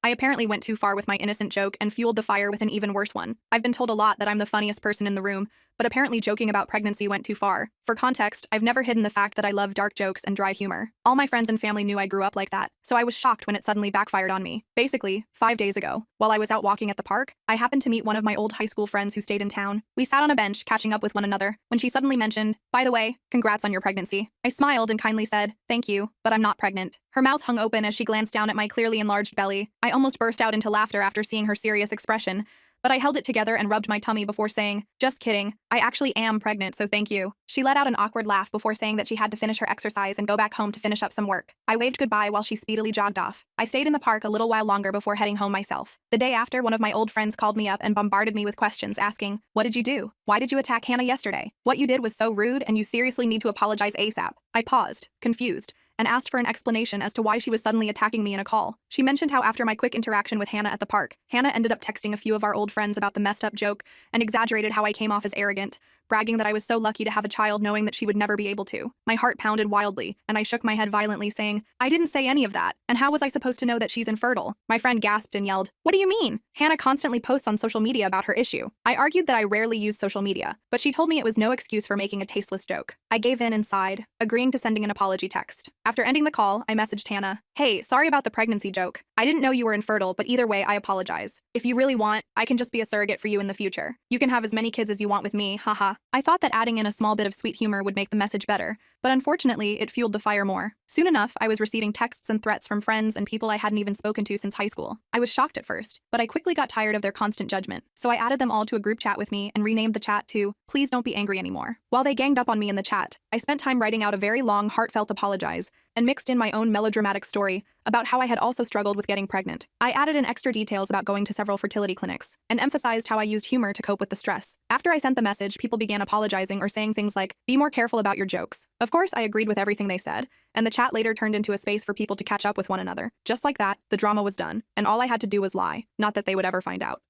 I apparently went too far with my innocent joke and fueled the fire with an even worse one. I've been told a lot that I'm the funniest person in the room, but apparently joking about pregnancy went too far. For context, I've never hidden the fact that I love dark jokes and dry humor. All my friends and family knew I grew up like that, so I was shocked when it suddenly backfired on me. Basically, 5 days ago, while I was out walking at the park, I happened to meet one of my old high school friends who stayed in town. We sat on a bench, catching up with one another, when she suddenly mentioned, "By the way, congrats on your pregnancy." I smiled and kindly said, "Thank you, but I'm not pregnant." Her mouth hung open as she glanced down at my clearly enlarged belly. I almost burst out into laughter after seeing her serious expression, but I held it together and rubbed my tummy before saying, "Just kidding. I actually am pregnant, so thank you." She let out an awkward laugh before saying that she had to finish her exercise and go back home to finish up some work. I waved goodbye while she speedily jogged off. I stayed in the park a little while longer before heading home myself. The day after, one of my old friends called me up and bombarded me with questions asking, "What did you do? Why did you attack Hannah yesterday? What you did was so rude and you seriously need to apologize ASAP." I paused, confused, and asked for an explanation as to why she was suddenly attacking me in a call. She mentioned how after my quick interaction with Hannah at the park, Hannah ended up texting a few of our old friends about the messed up joke and exaggerated how I came off as arrogant, bragging that I was so lucky to have a child knowing that she would never be able to. My heart pounded wildly, and I shook my head violently saying, "I didn't say any of that, and how was I supposed to know that she's infertile?" My friend gasped and yelled, "What do you mean? Hannah constantly posts on social media about her issue." I argued that I rarely use social media, but she told me it was no excuse for making a tasteless joke. I gave in and sighed, agreeing to sending an apology text. After ending the call, I messaged Hannah, "Hey, sorry about the pregnancy joke. I didn't know you were infertile, but either way, I apologize. If you really want, I can just be a surrogate for you in the future. You can have as many kids as you want with me, haha." I thought that adding in a small bit of sweet humor would make the message better, but unfortunately, it fueled the fire more. Soon enough, I was receiving texts and threats from friends and people I hadn't even spoken to since high school. I was shocked at first, but I quickly got tired of their constant judgment, so I added them all to a group chat with me and renamed the chat to "Please Don't Be Angry Anymore." While they ganged up on me in the chat, I spent time writing out a very long, heartfelt apologize and mixed in my own melodramatic story about how I had also struggled with getting pregnant. I added in extra details about going to several fertility clinics and emphasized how I used humor to cope with the stress. After I sent the message, people began apologizing or saying things like, "Be more careful about your jokes." Of course, I agreed with everything they said, and the chat later turned into a space for people to catch up with one another. Just like that, the drama was done, and all I had to do was lie, not that they would ever find out.